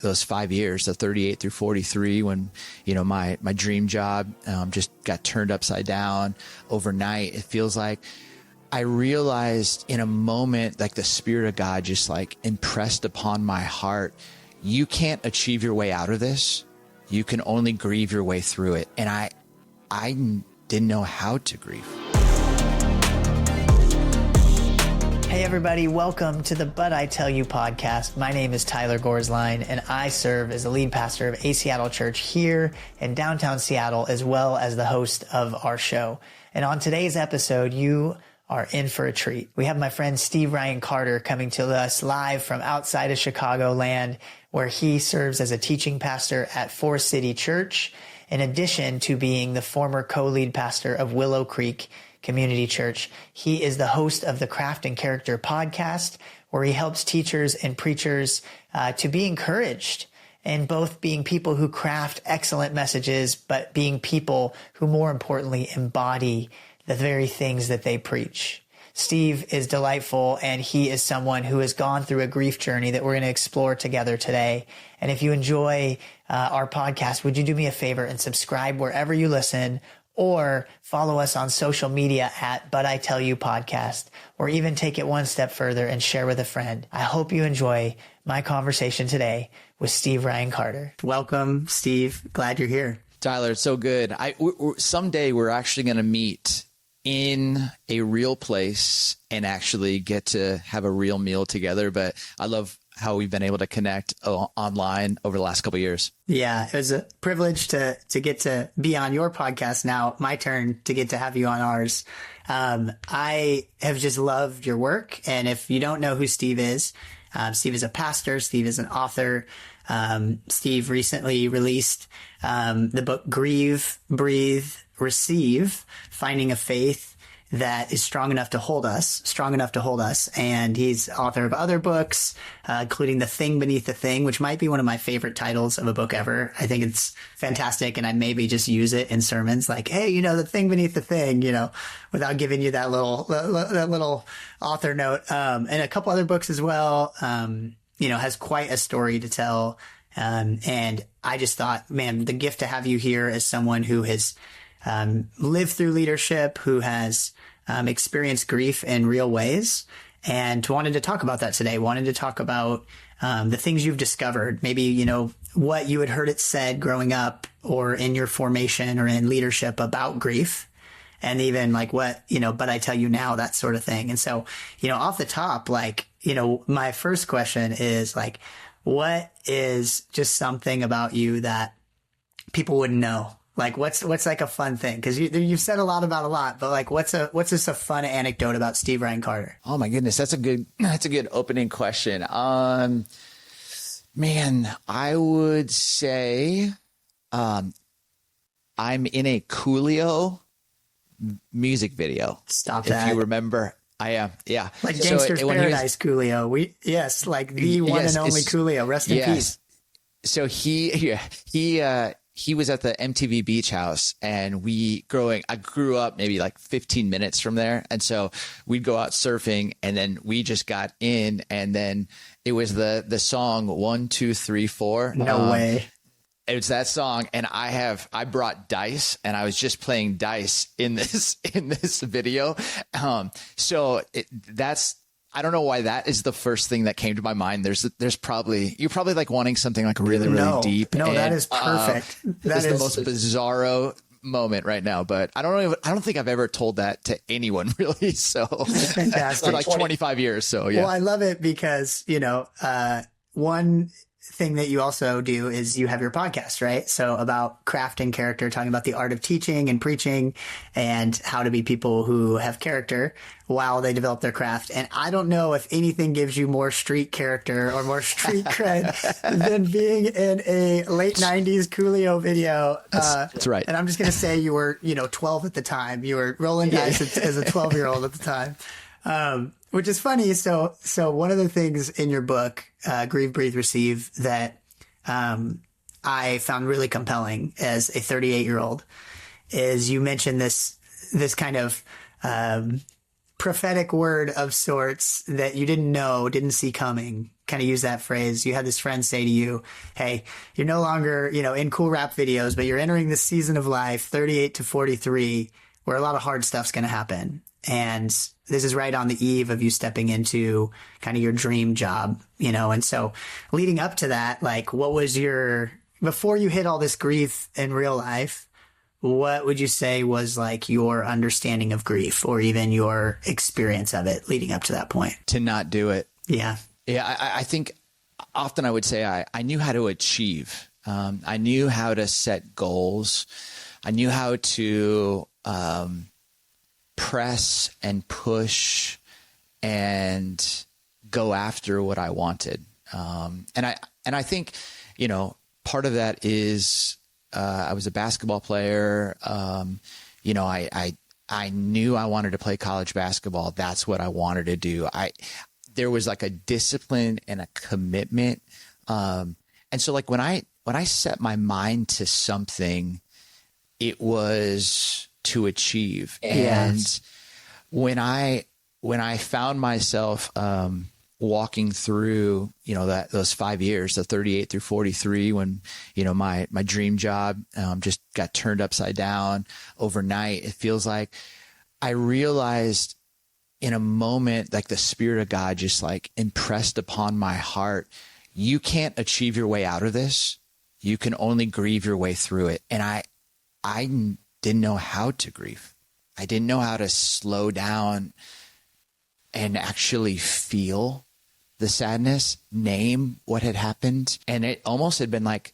those 5 years, the 38 through 43, when, my dream job just got turned upside down overnight. It feels like I realized in a moment, like the Spirit of God just like impressed upon my heart, you can't achieve your way out of this. You can only grieve your way through it. And I didn't know how to grieve. Hey everybody, welcome to the But I Tell You podcast. My name is Tyler Gorsline and I serve as the lead pastor of A Seattle Church here in downtown Seattle, as well as the host of our show. And on today's episode, you are in for a treat. We have my friend Steve Ryan Carter coming to us live from outside of Chicagoland, where he serves as a teaching pastor at Forest City Church, in addition to being the former co-lead pastor of Willow Creek Community Church. He is the host of the Craft and Character podcast, where he helps teachers and preachers to be encouraged in both being people who craft excellent messages, but being people who more importantly embody the very things that they preach. Steve is delightful, and he is someone who has gone through a grief journey that we're going to explore together today. And if you enjoy our podcast, would you do me a favor and subscribe wherever you listen, or follow us on social media at But I Tell You Podcast, or even take it one step further and share with a friend. I hope you enjoy my conversation today with Steve Ryan Carter. Welcome, Steve. Glad you're here. Tyler, it's so good. Someday we're actually going to meet in a real place and actually get to have a real meal together. But I love how we've been able to connect online over the last couple of years. Yeah, it was a privilege to get to be on your podcast. Now my turn to get to have you on ours. I have just loved your work. And if you don't know who Steve is a pastor. Steve is an author. Steve recently released the book Grieve, Breathe, Receive, Finding a Faith that is strong enough to hold us. And he's author of other books, including The Thing Beneath the Thing, which might be one of my favorite titles of a book ever. I think it's fantastic. And I maybe just use it in sermons like, hey, the thing beneath the thing, without giving you that little author note. And a couple other books as well, has quite a story to tell. And I just thought, man, the gift to have you here as someone who has lived through leadership, who has experienced grief in real ways, and wanted to talk about that today. Wanted to talk about the things you've discovered, maybe, what you had heard it said growing up or in your formation or in leadership about grief, and even like what, but I tell you now, that sort of thing. And so, off the top, my first question is like, what is just something about you that people wouldn't know? Like what's like a fun thing? Cause you've said a lot about a lot, but like what's just a fun anecdote about Steve Ryan Carter? Oh my goodness. That's a good opening question. Man, I would say, I'm in a Coolio music video. Stop that. If you remember. I am. Yeah. Like Gangster's Paradise Coolio. Yes. Like the one and only Coolio. Rest in peace. So he was at the MTV Beach House, and I grew up maybe like 15 minutes from there. And so we'd go out surfing, and then we just got in, and then it was the song 1, 2, 3, 4. No way. It's that song. And I brought dice, and I was just playing dice in this video. I don't know why that is the first thing that came to my mind. You're probably like wanting something like really, really deep. No, that is perfect. That is the most bizarro moment right now, but I don't think I've ever told that to anyone really. So fantastic. For like 25 years. So yeah. Well, I love it because, one thing that you also do is you have your podcast, right? So about craft and character, talking about the art of teaching and preaching and how to be people who have character while they develop their craft. And I don't know if anything gives you more street character or more street cred than being in a late 90s Coolio video. That's right. And I'm just going to say you were, 12 at the time. You were rolling dice as a 12-year-old at the time. Which is funny. So one of the things in your book, Grieve, Breathe, Receive, that I found really compelling as a 38-year-old is you mentioned this kind of prophetic word of sorts that you didn't see coming kind of use that phrase. You had this friend say to you, hey, you're no longer, in cool rap videos, but you're entering this season of life, 38 to 43, where a lot of hard stuff's going to happen. And this is right on the eve of you stepping into kind of your dream job, and so leading up to that, like, what was before you hit all this grief in real life, what would you say was like your understanding of grief or even your experience of it leading up to that point? To not do it. Yeah. Yeah. I think often I would say I knew how to achieve. I knew how to set goals. I knew how to press and push and go after what I wanted. And I think, part of that is I was a basketball player. I knew I wanted to play college basketball. That's what I wanted to do. There was like a discipline and a commitment. And so like when I set my mind to something, it was to achieve. Yes. And when I found myself, walking through, those 5 years, the 38 through 43, when, my dream job, just got turned upside down overnight, it feels like I realized in a moment, like the Spirit of God just like impressed upon my heart, you can't achieve your way out of this. You can only grieve your way through it. And I didn't know how to grieve. I didn't know how to slow down and actually feel the sadness, name what had happened. And it almost had been like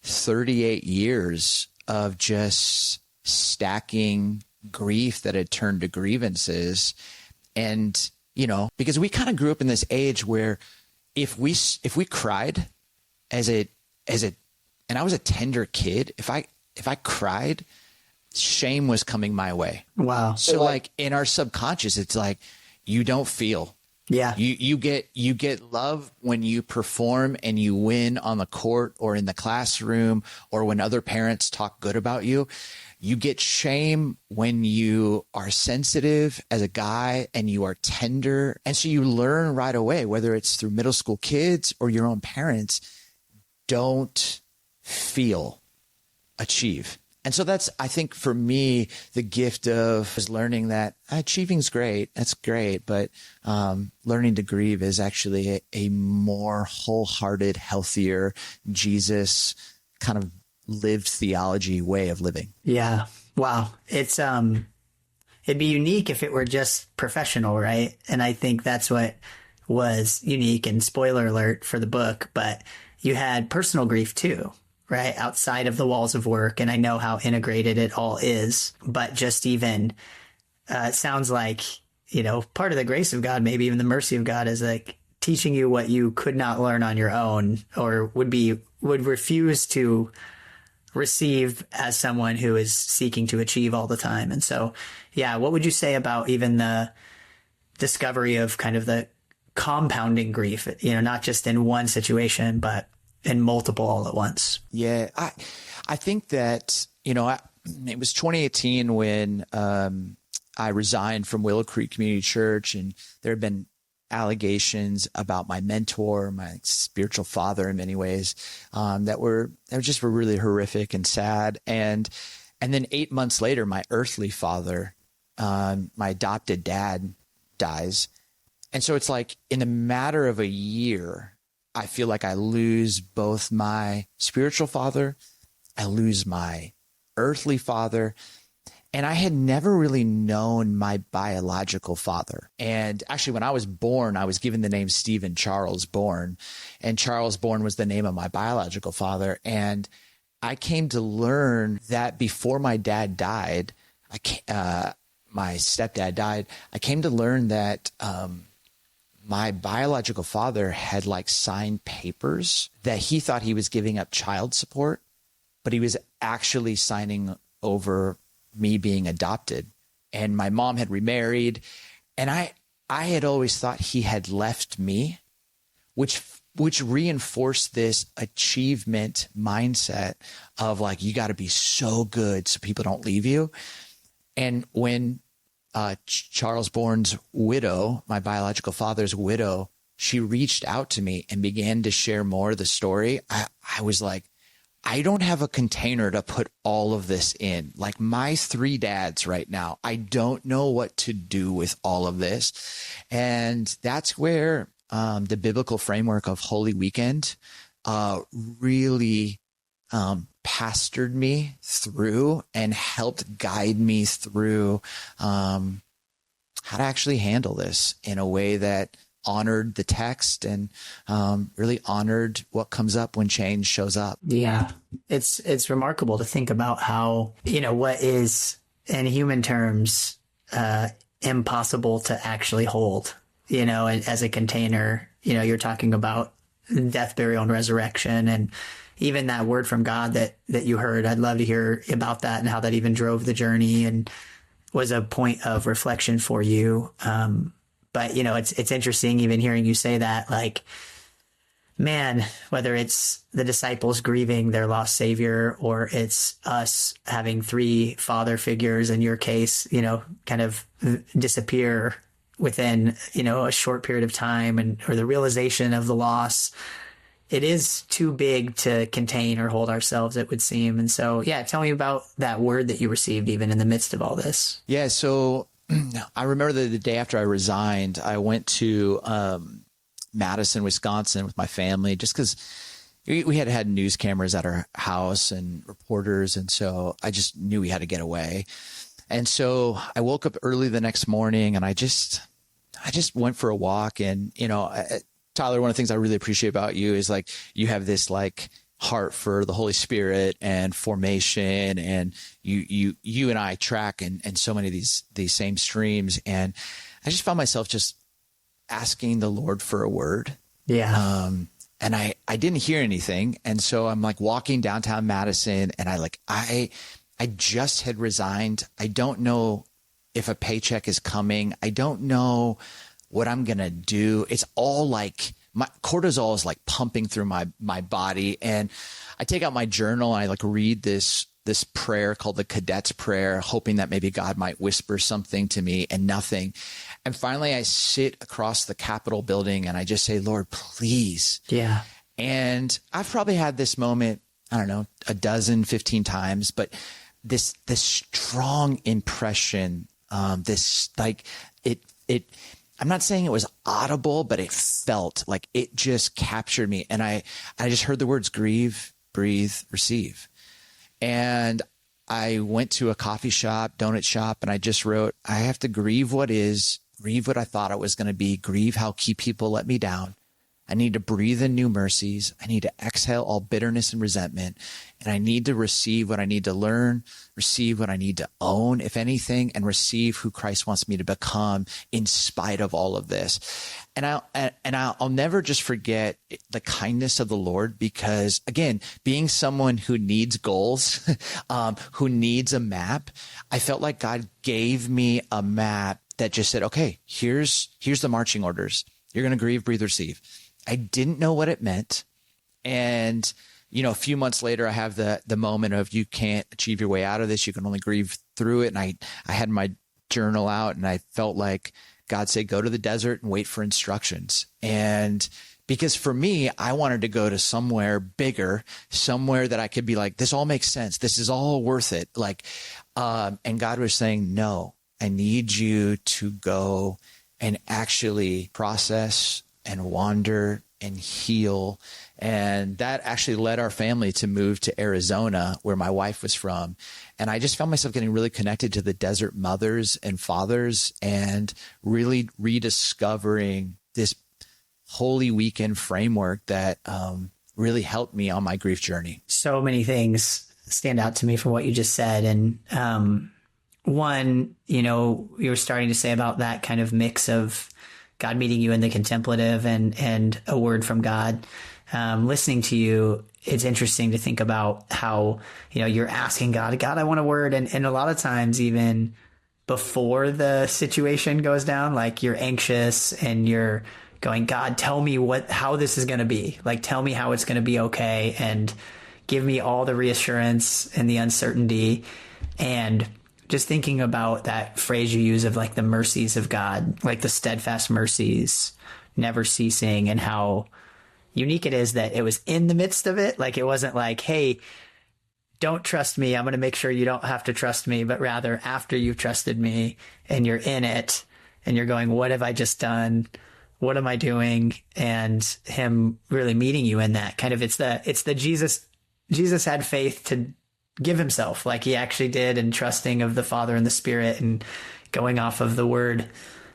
38 years of just stacking grief that had turned to grievances. And, because we kind of grew up in this age where if we cried and I was a tender kid, if I cried, shame was coming my way. Wow. So like in our subconscious, it's like, you don't feel. Yeah. You get love when you perform and you win on the court or in the classroom or when other parents talk good about you. You get shame when you are sensitive as a guy and you are tender. And so you learn right away, whether it's through middle school kids or your own parents, don't feel, achieve. And so that's, I think for me, the gift of is learning that achieving's great. That's great. But learning to grieve is actually a more wholehearted, healthier, Jesus kind of lived theology way of living. Yeah. Wow. It's, it'd be unique if it were just professional, right? And I think that's what was unique, and spoiler alert for the book, but you had personal grief too, right? Outside of the walls of work. And I know how integrated it all is, but just even, it sounds like, part of the grace of God, maybe even the mercy of God, is like teaching you what you could not learn on your own or would refuse to receive as someone who is seeking to achieve all the time. And so, yeah, what would you say about even the discovery of kind of the compounding grief, not just in one situation, but in multiple all at once? Yeah, I think that, it was 2018 when I resigned from Willow Creek Community Church, and there had been allegations about my mentor, my spiritual father in many ways, that were really horrific and sad. And then 8 months later, my earthly father, my adopted dad, dies. And so it's like in a matter of a year, I feel like I lose both my spiritual father, I lose my earthly father, and I had never really known my biological father. And actually, when I was born, I was given the name Stephen Charles Bourne, and Charles Bourne was the name of my biological father. And I came to learn that before my dad died, my stepdad died, I came to learn that my biological father had like signed papers that he thought he was giving up child support, but he was actually signing over me being adopted. And my mom had remarried, and I had always thought he had left me, which reinforced this achievement mindset of like, you got to be so good so people don't leave you. And when Charles Bourne's widow, my biological father's widow, she reached out to me and began to share more of the story, I was like, I don't have a container to put all of this in. Like my 3 dads right now, I don't know what to do with all of this. And that's where the biblical framework of Holy Weekend really pastored me through and helped guide me through how to actually handle this in a way that honored the text and really honored what comes up when change shows up. Yeah, it's remarkable to think about how, what is in human terms impossible to actually hold, as a container. You're talking about death, burial, and resurrection, and even that word from God that you heard. I'd love to hear about that and how that even drove the journey and was a point of reflection for you. But, it's interesting even hearing you say that, like, man, whether it's the disciples grieving their lost savior or it's us having 3 father figures in your case, kind of disappear within, a short period of time or the realization of the loss, it is too big to contain or hold ourselves, it would seem. And so, yeah, tell me about that word that you received even in the midst of all this. Yeah. So I remember the day after I resigned, I went to Madison, Wisconsin with my family just because we had news cameras at our house and reporters. And so I just knew we had to get away. And so I woke up early the next morning and I just went for a walk. And, Tyler, one of the things I really appreciate about you is like you have this like heart for the Holy Spirit and formation, and you and I track and so many of these same streams. And I just found myself just asking the Lord for a word. Yeah. And I didn't hear anything. And so I'm like walking downtown Madison and I just had resigned. I don't know if a paycheck is coming. I don't know what I'm going to do. It's all like my cortisol is like pumping through my body. And I take out my journal and I like read this prayer called the Cadet's Prayer, hoping that maybe God might whisper something to me, and nothing. And finally I sit across the Capitol building and I just say, Lord, please. Yeah. And I've probably had this moment, I don't know, 15 times, but this strong impression, this like it, I'm not saying it was audible, but it felt like it just captured me. And I just heard the words grieve, breathe, receive. And I went to a coffee shop, donut shop, and I just wrote, I have to grieve what is, grieve what I thought it was going to be, grieve how key people let me down. I need to breathe in new mercies. I need to exhale all bitterness and resentment. And I need to receive what I need to learn, receive what I need to own, if anything, and receive who Christ wants me to become in spite of all of this. And I'll never just forget the kindness of the Lord, because again, being someone who needs goals, who needs a map, I felt like God gave me a map that just said, okay, here's the marching orders. You're going to grieve, breathe, receive. I didn't know what it meant. And, a few months later, I have the moment of you can't achieve your way out of this. You can only grieve through it. And I had my journal out and I felt like God said, go to the desert and wait for instructions. And because for me, I wanted to go to somewhere bigger, somewhere that I could be like, this all makes sense. This is all worth it. Like, and God was saying, no, I need you to go and actually process and wander and heal. And that actually led our family to move to Arizona, where my wife was from. And I just found myself getting really connected to the desert mothers and fathers and really rediscovering this Holy Weekend framework that really helped me on my grief journey. So many things stand out to me from what you just said. And one, you were starting to say about that kind of mix of God meeting you in the contemplative and a word from God. Listening to you, it's interesting to think about how, you're asking God, I want a word. And a lot of times, even before the situation goes down, like you're anxious and you're going, God, tell me how this is going to be. Like, tell me how it's going to be okay. And give me all the reassurance and the uncertainty. And just thinking about that phrase you use of like the mercies of God, like the steadfast mercies, never ceasing, and how unique it is that it was in the midst of it. Like, it wasn't like, hey, don't trust me, I'm going to make sure you don't have to trust me, but rather after you've trusted me and you're in it and you're going, what have I just done? What am I doing? And him really meeting you in that kind of, it's the Jesus had faith to give himself like he actually did, and trusting of the Father and the Spirit, and going off of the word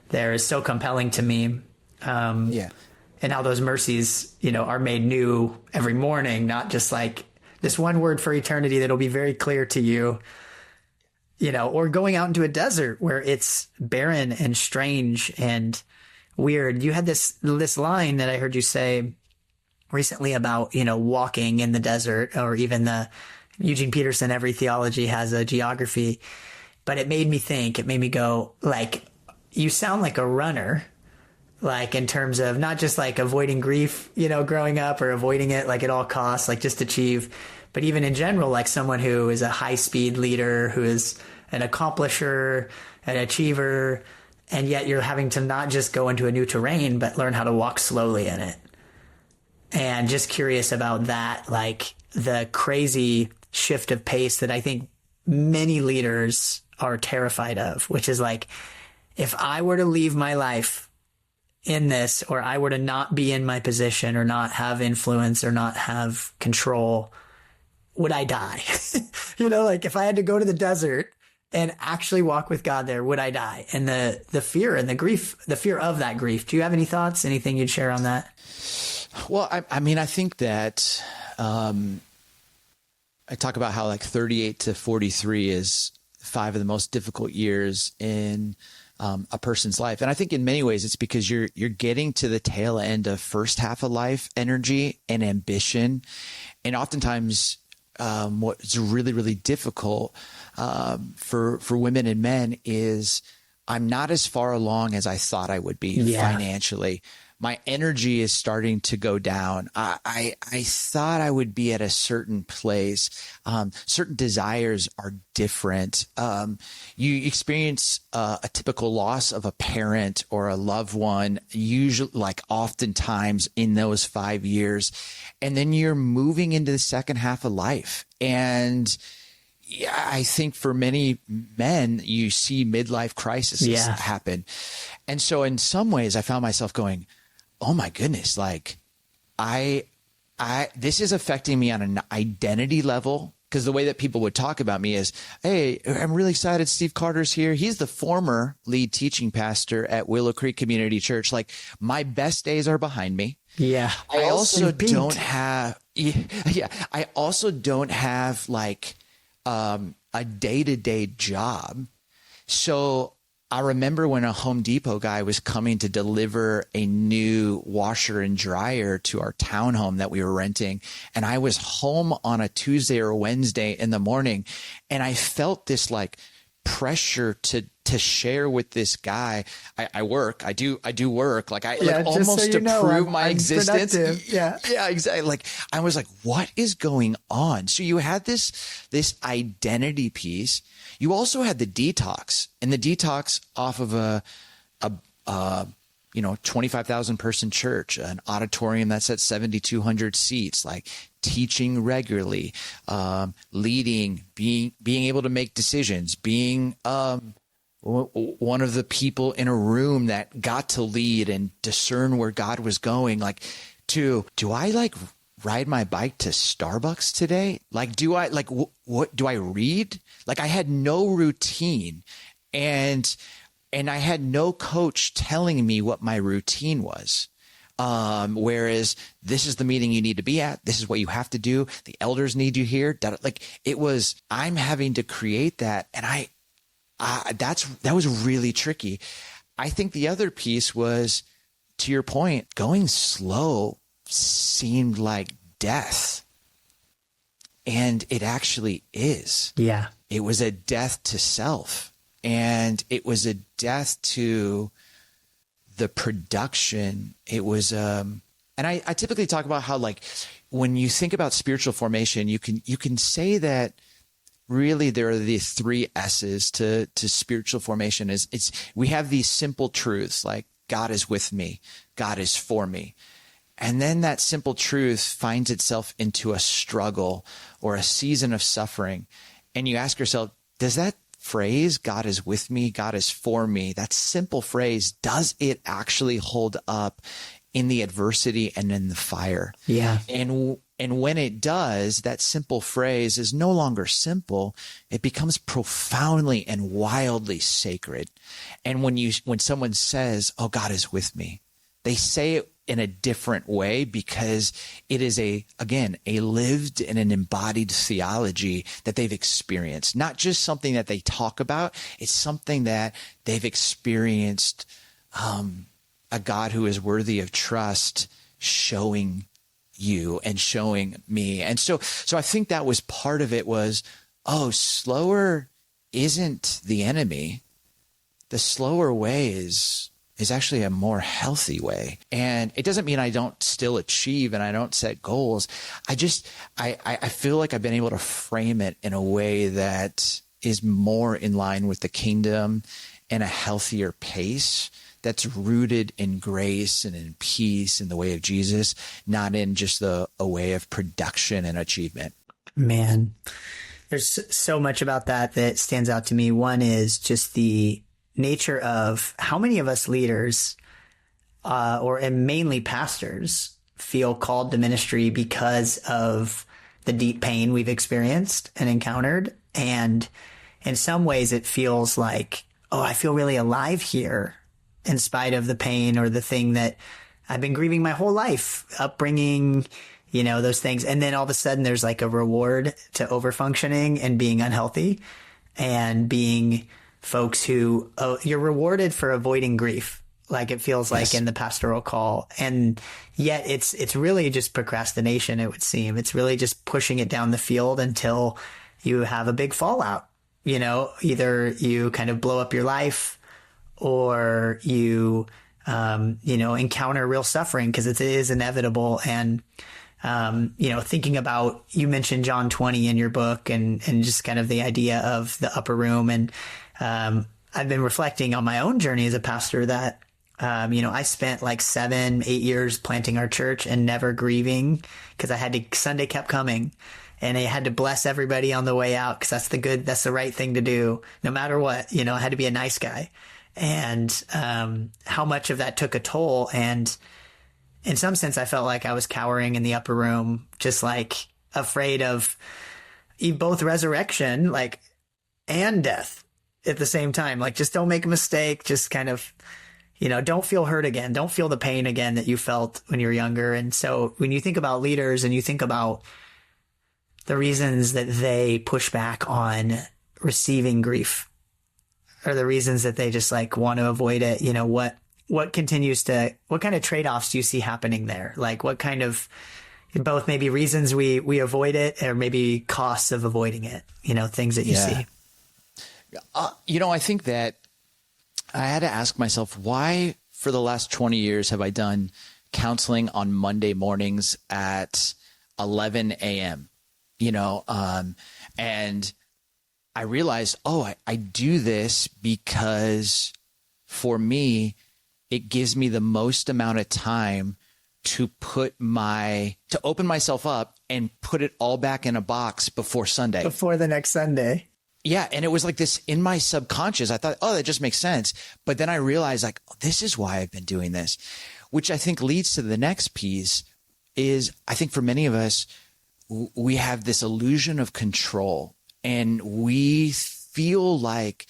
there is so compelling to me. And how those mercies, are made new every morning, not just like this one word for eternity that'll be very clear to you, or going out into a desert where it's barren and strange and weird. You had this line that I heard you say recently about, walking in the desert, or even Eugene Peterson, every theology has a geography, but it made me go, like, you sound like a runner, like in terms of not just like avoiding grief, growing up, or avoiding it like at all costs, like just achieve, but even in general, like someone who is a high speed leader, who is an accomplisher, an achiever, and yet you're having to not just go into a new terrain, but learn how to walk slowly in it. And just curious about that, like the crazy shift of pace that I think many leaders are terrified of, which is like, if I were to leave my life in this, or I were to not be in my position, or not have influence, or not have control, would I die? Like if I had to go to the desert and actually walk with God there, would I die? And the fear and the grief, the fear of that grief. Do you have any thoughts, anything you'd share on that? Well, I think that I talk about how like 38 to 43 is 5 of the most difficult years in a person's life. And I think in many ways it's because you're getting to the tail end of first half of life energy and ambition. And oftentimes what's really, really difficult for women and men is I'm not as far along as I thought I would be financially. My energy is starting to go down. I thought I would be at a certain place. Certain desires are different. You experience a typical loss of a parent or a loved one, usually like oftentimes in those 5 years. And then you're moving into the second half of life. And I think for many men, you see midlife crises happen. And so in some ways I found myself going, oh my goodness, like this is affecting me on an identity level, because the way that people would talk about me is, hey, I'm really excited Steve Carter's here. He's the former lead teaching pastor at Willow Creek Community Church. Like, my best days are behind me. Yeah. I also don't have like a day-to-day job. So I remember when a Home Depot guy was coming to deliver a new washer and dryer to our townhome that we were renting. And I was home on a Tuesday or Wednesday in the morning. And I felt this like pressure to share with this guy. I do work. Like almost so to prove my existence. Yeah, exactly. Like I was like, what is going on? So you had this identity piece. You also had the detox, and the detox off of a 25,000 person church, an auditorium that's at 7,200 seats, like teaching regularly, leading, being able to make decisions, being one of the people in a room that got to lead and discern where God was going. Like, do I like ride my bike to Starbucks today? Like, do I like what do I read? Like, I had no routine, and I had no coach telling me what my routine was. Whereas this is the meeting you need to be at. This is what you have to do. The elders need you here. Like, it was, I'm having to create that. And that was really tricky. I think the other piece was, to your point, going slow seemed like death. And it actually is. Yeah. It was a death to self. And it was a death to the production. It was, and I typically talk about how, like, when you think about spiritual formation, you can say that really there are the 3 S's to spiritual formation. We have these simple truths like God is with me. God is for me. And then that simple truth finds itself into a struggle or a season of suffering. And you ask yourself, does that phrase, God is with me, God is for me, that simple phrase, does it actually hold up in the adversity and in the fire? Yeah. And when it does, that simple phrase is no longer simple. It becomes profoundly and wildly sacred. And when someone says, oh, God is with me, they say it in a different way because it is a lived and an embodied theology that they've experienced, not just something that they talk about. It's something that they've experienced, a God who is worthy of trust showing you and showing me. And so I think that was part of it was, slower isn't the enemy. The slower way is actually a more healthy way. And it doesn't mean I don't still achieve and I don't set goals. I feel like I've been able to frame it in a way that is more in line with the kingdom and a healthier pace that's rooted in grace and in peace in the way of Jesus, not in just a way of production and achievement. Man, there's so much about that stands out to me. One is just the nature of how many of us leaders, and mainly pastors, feel called to ministry because of the deep pain we've experienced and encountered. And in some ways it feels like, I feel really alive here in spite of the pain or the thing that I've been grieving my whole life, upbringing, those things. And then all of a sudden there's like a reward to overfunctioning and being unhealthy and being folks who you're rewarded for avoiding grief. Like it feels like in the pastoral call. And yet it's really just procrastination. It would seem it's really just pushing it down the field until you have a big fallout. Either you kind of blow up your life or you, encounter real suffering because it is inevitable. And, thinking about, you mentioned John 20 in your book and just kind of the idea of the upper room. And, I've been reflecting on my own journey as a pastor that, I spent like 7-8 years planting our church and never grieving because Sunday kept coming and I had to bless everybody on the way out because that's the right thing to do no matter what, I had to be a nice guy. And how much of that took a toll. And in some sense, I felt like I was cowering in the upper room, just like afraid of both resurrection, and death at the same time. Like, just don't make a mistake. Just kind of, don't feel hurt again. Don't feel the pain again that you felt when you were younger. And so when you think about leaders and you think about the reasons that they push back on receiving grief, or the reasons that they just want to avoid it, what kind of trade-offs do you see happening there? Like what kind of, both maybe reasons we avoid it or maybe costs of avoiding it, things that you see. I think that I had to ask myself, why for the last 20 years have I done counseling on Monday mornings at 11 a.m., and I realized, I do this because for me, it gives me the most amount of time to open myself up and put it all back in a box before Sunday. Before the next Sunday. Yeah. And it was like this in my subconscious. I thought, that just makes sense. But then I realized this is why I've been doing this, which I think leads to the next piece is I think for many of us, we have this illusion of control. And we feel like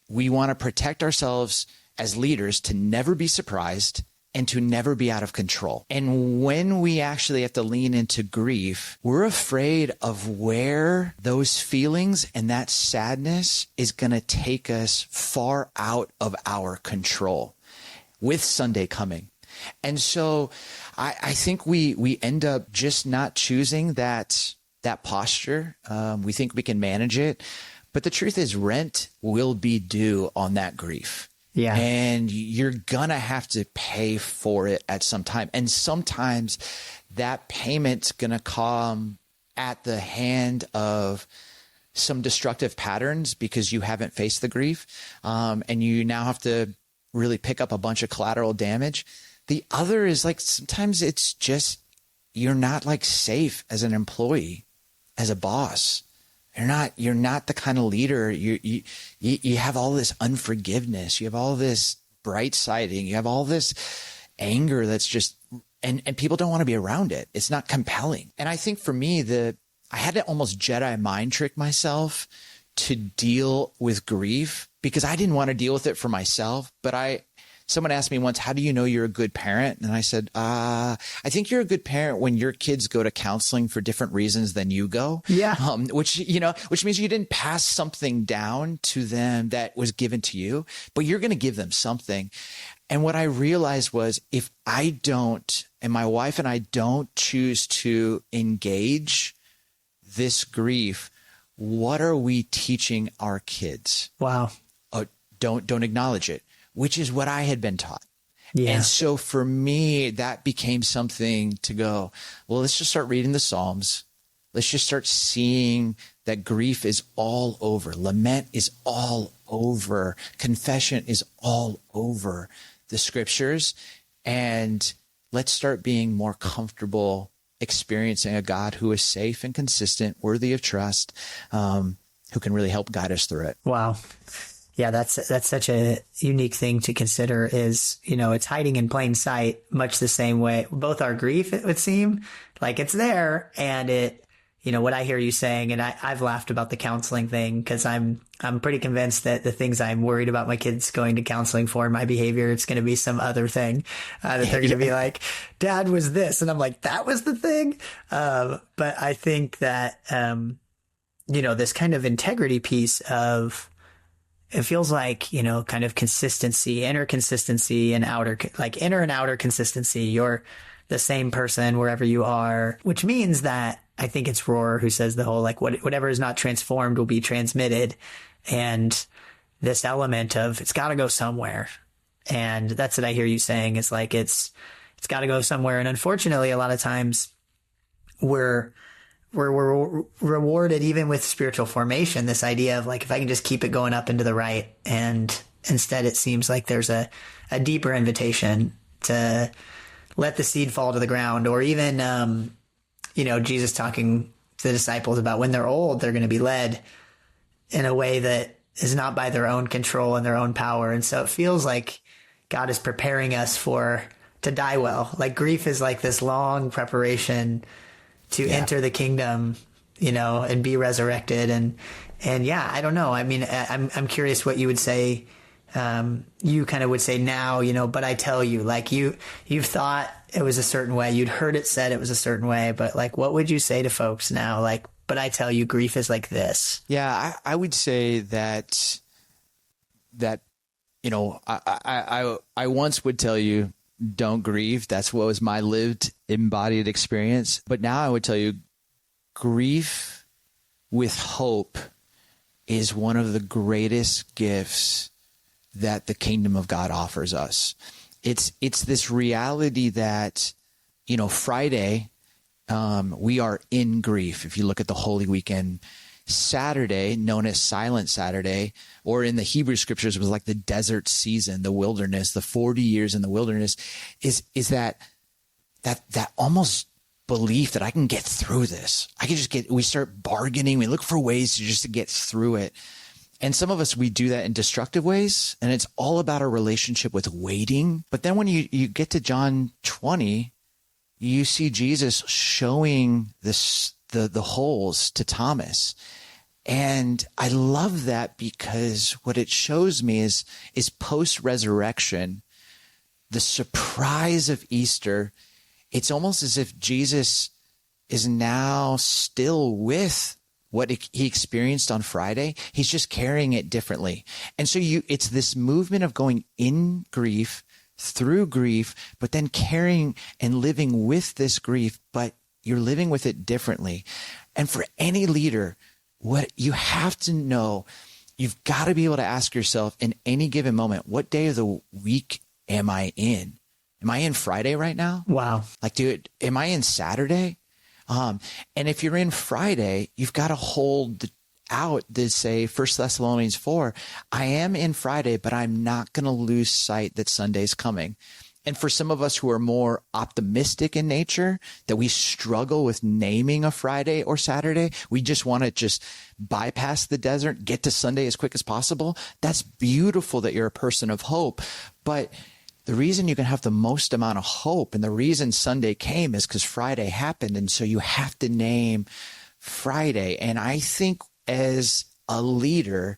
we want to protect ourselves as leaders to never be surprised and to never be out of control. And when we actually have to lean into grief, we're afraid of where those feelings and that sadness is going to take us far out of our control with Sunday coming. And so I think we end up just not choosing that posture. We think we can manage it, but the truth is rent will be due on that grief. Yeah. And you're going to have to pay for it at some time. And sometimes that payment's going to come at the hand of some destructive patterns because you haven't faced the grief. And you now have to really pick up a bunch of collateral damage. The other is like, sometimes it's just, you're not like safe as an employee, as a boss. You're not the kind of leader. You have all this unforgiveness. You have all this bright siding. You have all this anger that's just, and people don't want to be around it. It's not compelling. And I think for me, I had to almost Jedi mind trick myself to deal with grief, because I didn't want to deal with it for myself. But someone asked me once, how do you know you're a good parent? And I said, I think you're a good parent when your kids go to counseling for different reasons than you go. Yeah. Which means you didn't pass something down to them that was given to you, but you're going to give them something. And what I realized was, if I don't, and my wife and I don't choose to engage this grief, what are we teaching our kids? Wow. Don't acknowledge it, which is what I had been taught. Yeah. And so for me, that became something to go, well, let's just start reading the Psalms. Let's just start seeing that grief is all over. Lament is all over. Confession is all over the scriptures. And let's start being more comfortable experiencing a God who is safe and consistent, worthy of trust, who can really help guide us through it. Wow. Yeah, that's such a unique thing to consider, is, it's hiding in plain sight, much the same way both our grief, it would seem like it's there, and it, what I hear you saying, and I've laughed about the counseling thing, because I'm pretty convinced that the things I'm worried about my kids going to counseling for, my behavior, it's going to be some other thing that they're going to be like, Dad was this, and I'm like, that was the thing. But I think that this kind of integrity piece of, it feels like, kind of consistency, inner consistency and outer, like inner and outer consistency. You're the same person wherever you are, which means that I think it's Rohr who says the whole, like, whatever is not transformed will be transmitted. And this element of, it's got to go somewhere. And that's what I hear you saying, is like, it's got to go somewhere. And unfortunately, a lot of times we're rewarded even with spiritual formation, this idea of like, if I can just keep it going up into the right. And instead it seems like there's a deeper invitation to let the seed fall to the ground, or even, Jesus talking to the disciples about when they're old, they're going to be led in a way that is not by their own control and their own power. And so it feels like God is preparing us to die well. Like grief is like this long preparation to enter the kingdom, and be resurrected. And yeah, I don't know. I mean, I'm curious what you would say. You kind of would say now, but I tell you, like you've thought it was a certain way. You'd heard it said it was a certain way, but like, what would you say to folks now? Like, but I tell you, grief is like this. Yeah, I would say that, I once would tell you, don't grieve. That's what was my lived, embodied experience. But now I would tell you, grief with hope is one of the greatest gifts that the kingdom of God offers us. It's this reality that, Friday, we are in grief. If you look at the Holy Weekend, Saturday, known as Silent Saturday, or in the Hebrew scriptures was like the desert season, the wilderness, the 40 years in the wilderness, is that almost belief that I can get through this. We start bargaining. We look for ways to get through it. And some of us, we do that in destructive ways, and it's all about our relationship with waiting. But then when you get to John 20, you see Jesus showing the holes to Thomas. And I love that, because what it shows me is post-resurrection, the surprise of Easter. It's almost as if Jesus is now still with what he experienced on Friday. He's just carrying it differently. And so it's this movement of going in grief, through grief, but then carrying and living with this grief, but you're living with it differently. And for any leader, what you have to know, you've got to be able to ask yourself in any given moment, what day of the week am I in? Am I in Friday right now? Wow. Like, dude, am I in Saturday? And if you're in Friday, you've got to hold out to say 1 Thessalonians 4, I am in Friday, but I'm not going to lose sight that Sunday's coming. And for some of us who are more optimistic in nature, that we struggle with naming a Friday or Saturday, we just want to just bypass the desert, get to Sunday as quick as possible. That's beautiful that you're a person of hope. But the reason you can have the most amount of hope and the reason Sunday came is because Friday happened. And so you have to name Friday. And I think as a leader,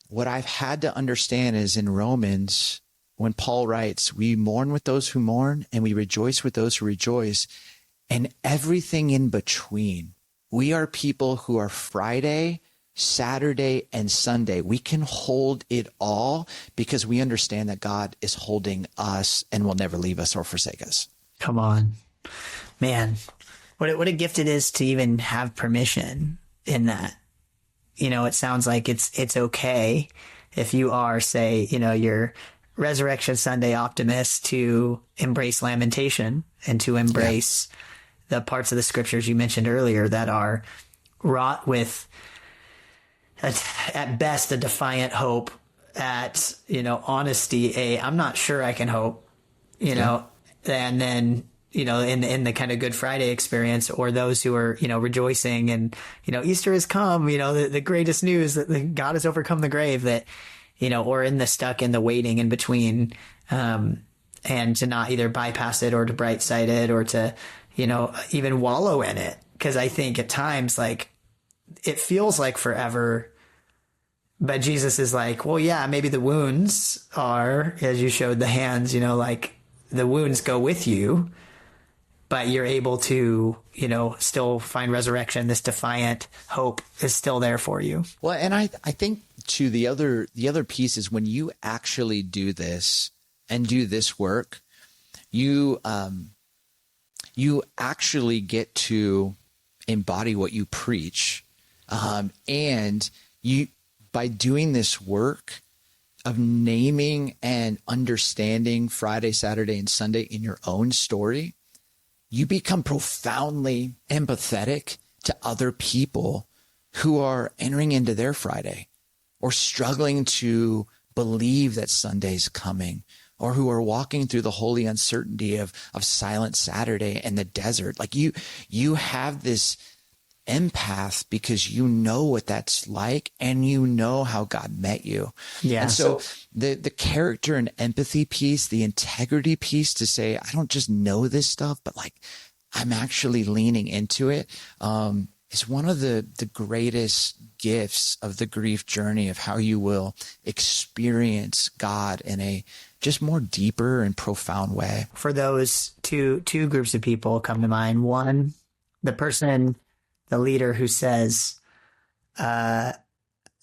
what I've had to understand is in Romans, when Paul writes, we mourn with those who mourn and we rejoice with those who rejoice, and everything in between. We are people who are Friday, Saturday, and Sunday. We can hold it all because we understand that God is holding us and will never leave us or forsake us. Come on, man. What a gift it is to even have permission in that. You know, it sounds like it's okay if you are, say, you know, you're Resurrection Sunday optimist, to embrace lamentation and to embrace the parts of the scriptures you mentioned earlier that are wrought with, at best, a defiant hope, at, you know, honesty, I'm not sure I can hope, you know, and then, you know, in the kind of Good Friday experience, or those who are, you know, rejoicing and, you know, Easter has come, you know, the greatest news that God has overcome the grave, that, you know, or in the stuck in the waiting in between, and to not either bypass it or to bright side it or to, you know, even wallow in it. Cause I think at times, like, it feels like forever, but Jesus is like, well, yeah, maybe the wounds are, as you showed the hands, you know, like the wounds go with you, but you're able to, you know, still find resurrection. This defiant hope is still there for you. Well, and I think too, the other piece is when you actually do this and do this work, you actually get to embody what you preach. And you, by doing this work of naming and understanding Friday, Saturday, and Sunday in your own story, you become profoundly empathetic to other people who are entering into their Friday or struggling to believe that Sunday's coming, or who are walking through the holy uncertainty of Silent Saturday and the desert. Like you have this empath because you know what that's like and you know how God met you. Yeah. And so the character and empathy piece, the integrity piece to say, I don't just know this stuff, but like I'm actually leaning into it, is one of the greatest gifts of the grief journey, of how you will experience God in a just more deeper and profound way. For those two groups of people come to mind. One, the person, the leader who says, I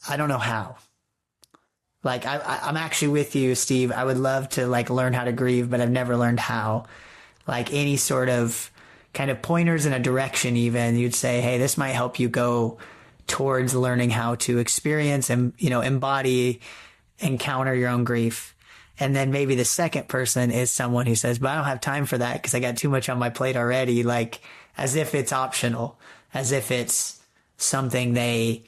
don't know how. Like, I'm actually with you, Steve. I would love to like learn how to grieve, but I've never learned how. Like any sort of kind of pointers in a direction, even you'd say, hey, this might help you go towards learning how to experience and, you know, embody, encounter your own grief. And then maybe the second person is someone who says, but I don't have time for that because I got too much on my plate already. Like, as if it's optional, as if it's something they,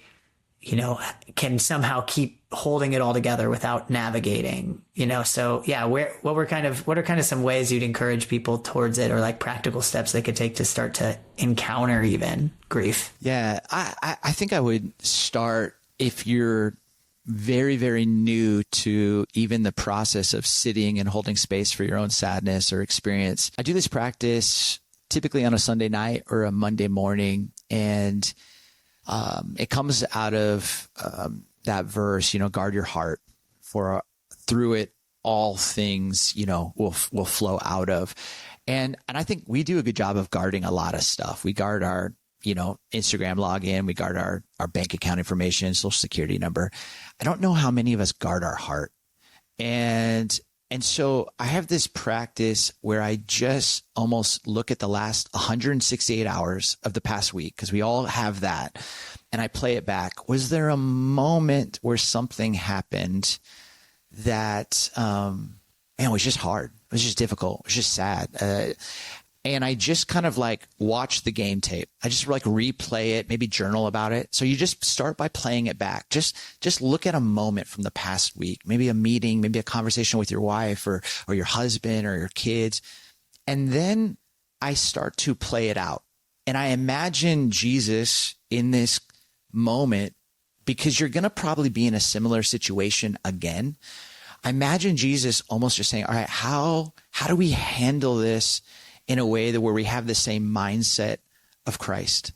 you know, can somehow keep holding it all together without navigating, you know? So yeah, what are kind of some ways you'd encourage people towards it, or like practical steps they could take to start to encounter even grief? Yeah. I think I would start, if you're very, very new to even the process of sitting and holding space for your own sadness or experience. I do this practice typically on a Sunday night or a Monday morning. And it comes out of that verse, you know, guard your heart, for through it all things, you know, will flow out of. And I think we do a good job of guarding a lot of stuff. We guard our, you know, Instagram login, we guard our bank account information, social security number. I don't know how many of us guard our heart. And so I have this practice where I just almost look at the last 168 hours of the past week, because we all have that, and I play it back. Was there a moment where something happened that, it was just hard. It was just difficult. It was just sad. and I just kind of like watch the game tape. I just like replay it, maybe journal about it. So you just start by playing it back. Just look at a moment from the past week, maybe a meeting, maybe a conversation with your wife or your husband or your kids. And then I start to play it out. And I imagine Jesus in this moment, because you're going to probably be in a similar situation again. I imagine Jesus almost just saying, all right, how do we handle this in a way that where we have the same mindset of Christ?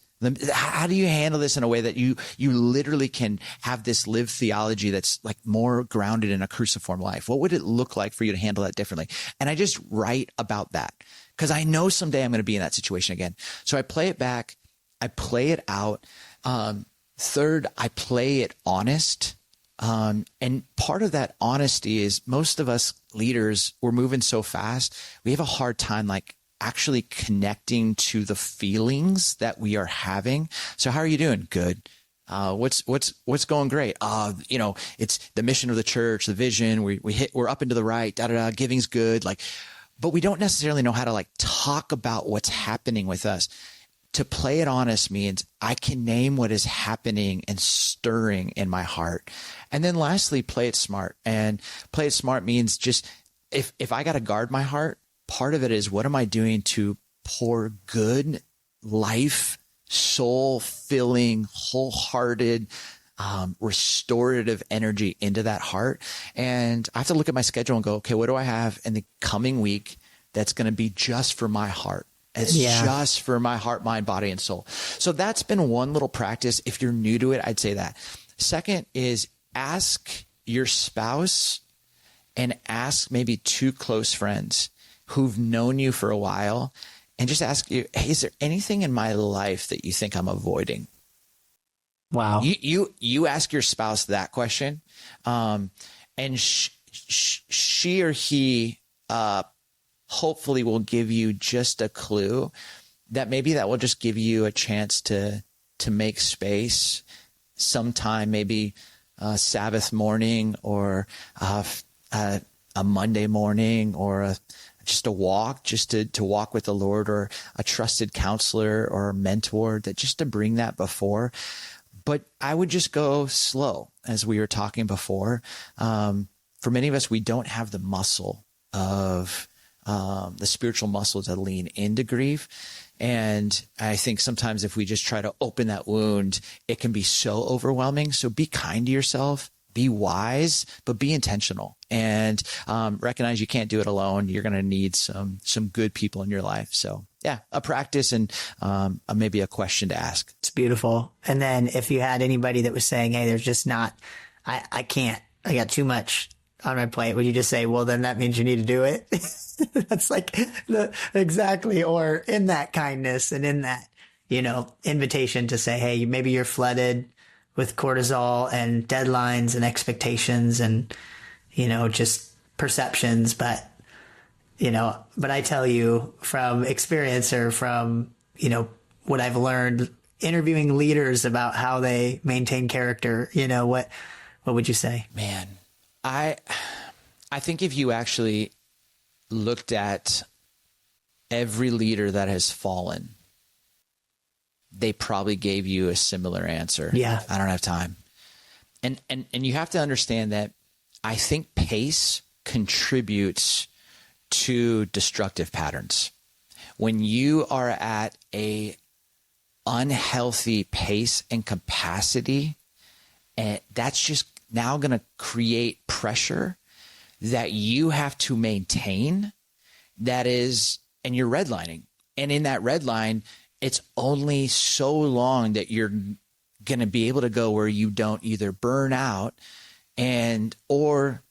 How do you handle this in a way that you literally can have this lived theology that's like more grounded in a cruciform life? What would it look like for you to handle that differently? And I just write about that because I know someday I'm going to be in that situation again. So I play it back. I play it out. Third, I play it honest. And part of that honesty is most of us leaders, we're moving so fast. We have a hard time like actually connecting to the feelings that we are having. So how are you doing? Good. What's going great? It's the mission of the church, the vision. We're up into the right, giving's good. But we don't necessarily know how to like talk about what's happening with us. To play it honest means I can name what is happening and stirring in my heart. And then lastly, play it smart. And play it smart means just if I got to guard my heart, part of it is what am I doing to pour good life, soul-filling, wholehearted, restorative energy into that heart. And I have to look at my schedule and go, okay, what do I have in the coming week that's going to be just for my heart? It's just for my heart, mind, body, and soul. So that's been one little practice. If you're new to it, I'd say that. Second is ask your spouse and ask maybe two close friends who've known you for a while and just ask you, hey, is there anything in my life that you think I'm avoiding? Wow. You ask your spouse that question, and she or he hopefully will give you just a clue that maybe that will just give you a chance to make space sometime, maybe Sabbath morning or a Monday morning or just a walk, just to walk with the Lord, or a trusted counselor or a mentor, that just to bring that before. But I would just go slow, as we were talking before. For many of us, we don't have the muscle of the spiritual muscle to lean into grief. And I think sometimes if we just try to open that wound, it can be so overwhelming. So be kind to yourself, be wise, but be intentional, and recognize you can't do it alone. You're going to need some good people in your life. So yeah, a practice and maybe a question to ask. It's beautiful. And then if you had anybody that was saying, hey, there's just not, I can't, I got too much on my plate, would you just say, well, then that means you need to do it? That's like exactly, or in that kindness and in that, invitation to say, hey, maybe you're flooded with cortisol and deadlines and expectations and, just perceptions. But I tell you from experience, or from, what I've learned interviewing leaders about how they maintain character, what would you say? Man, I think if you actually looked at every leader that has fallen, they probably gave you a similar answer. Yeah. I don't have time. And you have to understand that I think pace contributes to destructive patterns. When you are at a unhealthy pace and capacity, and that's just now going to create pressure that you have to maintain. That is, and you're redlining. And in that red line, it's only so long that you're going to be able to go where you don't either burn out or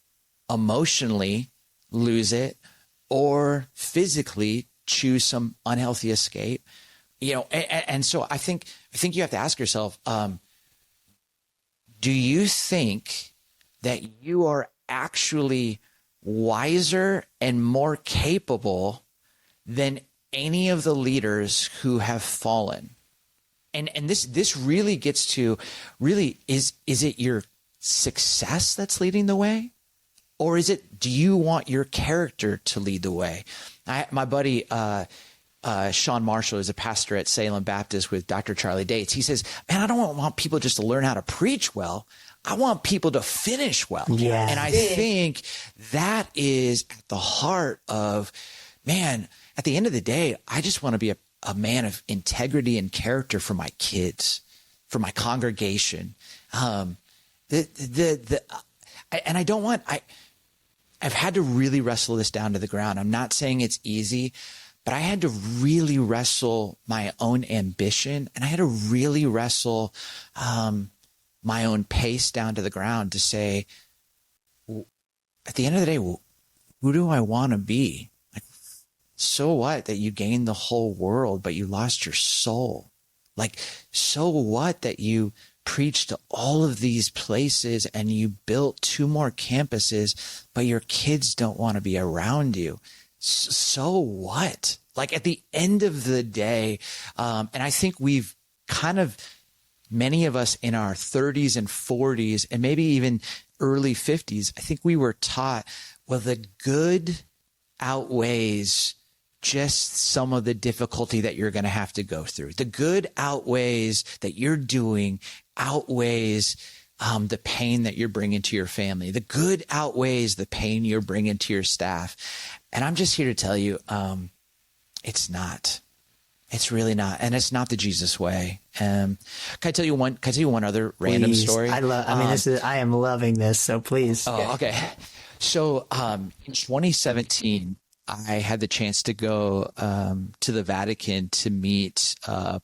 emotionally lose it, or physically choose some unhealthy escape. And so I think you have to ask yourself, do you think that you are actually wiser and more capable than any of the leaders who have fallen? And this really gets to, is it your success that's leading the way? Or do you want your character to lead the way? My buddy, Sean Marshall is a pastor at Salem Baptist with Dr. Charlie Dates. He says, man, I don't want people just to learn how to preach well. I want people to finish well. Yeah. And I think that is at the heart of, man, at the end of the day, I just want to be a man of integrity and character for my kids, for my congregation. And I don't want, I've had to really wrestle this down to the ground. I'm not saying it's easy, but I had to really wrestle my own ambition, and I had to really wrestle my own pace down to the ground to say, at the end of the day, who do I want to be? Like, so what that you gained the whole world, but you lost your soul? Like, so what that you preached to all of these places and you built 2 more campuses, but your kids don't want to be around you? So what? Like, at the end of the day, and I think we've kind of, many of us in our 30s and 40s and maybe even early 50s, I think we were taught, well, the good outweighs just some of the difficulty that you're going to have to go through. The good outweighs that you're doing outweighs the pain that you're bringing to your family. The good outweighs the pain you're bringing to your staff. And I'm just here to tell you, it's not. It's really not. And it's not the Jesus way. Can I tell you one other random story? I am loving this. So please. Oh, okay. So, in 2017, I had the chance to go to the Vatican to meet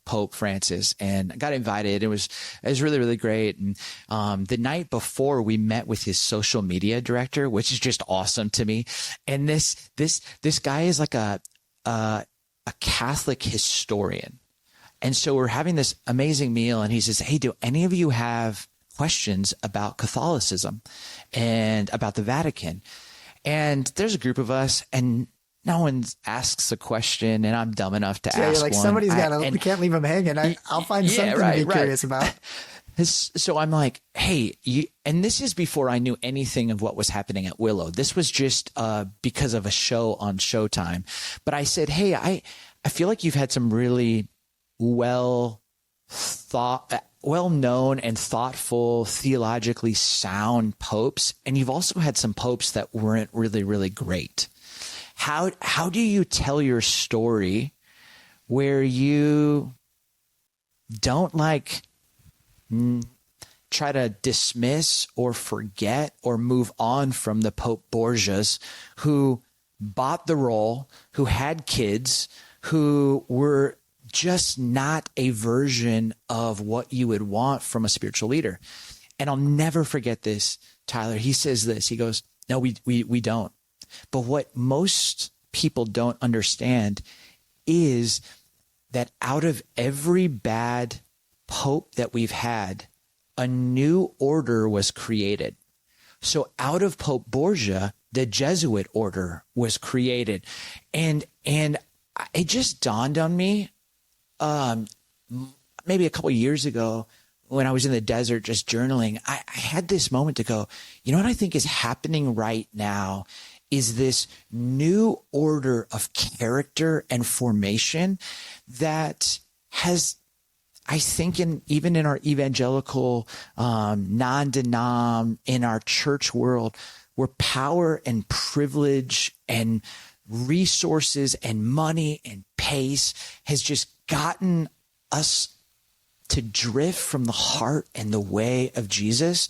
Pope Francis, and I got invited. It was really, really great. And the night before, we met with his social media director, which is just awesome to me. And this guy is like a Catholic historian. And so we're having this amazing meal, and he says, hey, do any of you have questions about Catholicism and about the Vatican? And there's a group of us, and no one asks a question, and I'm dumb enough to ask like, one. Somebody's got to, we can't leave them hanging. I'll find something to be curious about. So I'm like, hey, and this is before I knew anything of what was happening at Willow. This was just because of a show on Showtime. But I said, hey, I feel like you've had some really well-known and thoughtful, theologically sound popes, and you've also had some popes that weren't really, really great. How do you tell your story where you don't try to dismiss or forget or move on from the Pope Borgias, who bought the role, who had kids, who were just not a version of what you would want from a spiritual leader? And I'll never forget this, Tyler. He says this. He goes, no, we don't. But what most people don't understand is that out of every bad pope that we've had, a new order was created. So out of Pope Borgia, the Jesuit order was created. And it just dawned on me, maybe a couple of years ago, when I was in the desert just journaling, I had this moment to go, you know what I think is happening right now is this new order of character and formation that has, I think, even in our evangelical non-denom, in our church world, where power and privilege and resources and money and pace has just gotten us to drift from the heart and the way of Jesus,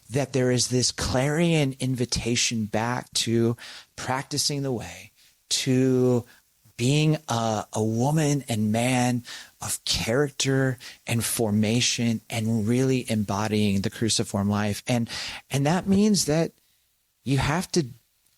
that there is this clarion invitation back to practicing the way, to being a woman and man of character and formation and really embodying the cruciform life. And that means that you have to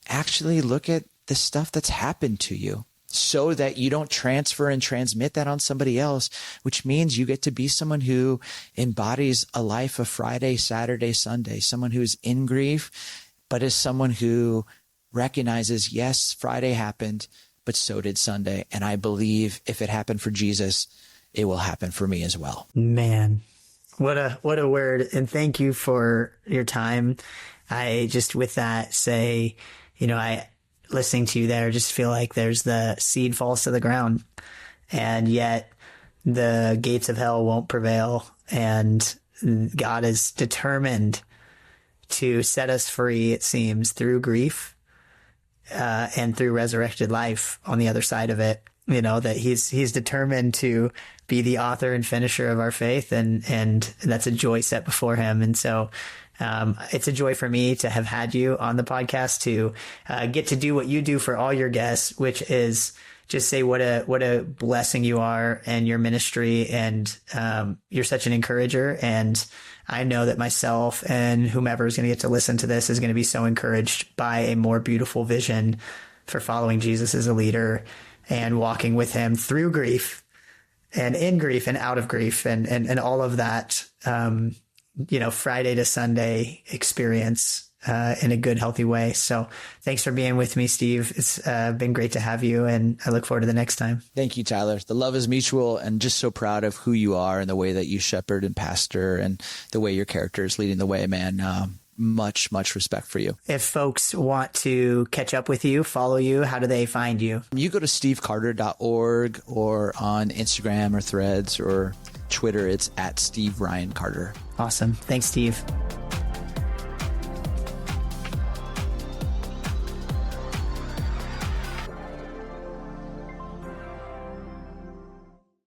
actually look at the stuff that's happened to you so that you don't transfer and transmit that on somebody else, which means you get to be someone who embodies a life of Friday, Saturday, Sunday, someone who's in grief, but is someone who recognizes, yes, Friday happened, but so did Sunday. And I believe if it happened for Jesus, it will happen for me as well. Man, what a word. And thank you for your time. I just, with that, say, I listening to you there, just feel like there's the seed falls to the ground, and yet the gates of hell won't prevail. And God is determined to set us free, it seems, through grief, and through resurrected life on the other side of it. That he's determined to be the author and finisher of our faith, and that's a joy set before him. And so, it's a joy for me to have had you on the podcast, to get to do what you do for all your guests, which is just say what a blessing you are and your ministry. And you're such an encourager. And I know that myself and whomever is going to get to listen to this is going to be so encouraged by a more beautiful vision for following Jesus as a leader and walking with him through grief and in grief and out of grief and all of that, Friday to Sunday experience in a good, healthy way. So thanks for being with me, Steve. It's been great to have you, and I look forward to the next time. Thank you, Tyler. The love is mutual, and just so proud of who you are and the way that you shepherd and pastor and the way your character is leading the way, man. Much respect for you. If folks want to catch up with you, follow you, how do they find you? You go to stevecarter.org, or on Instagram or Threads or Twitter, it's @Steve Ryan Carter. Awesome. Thanks, Steve.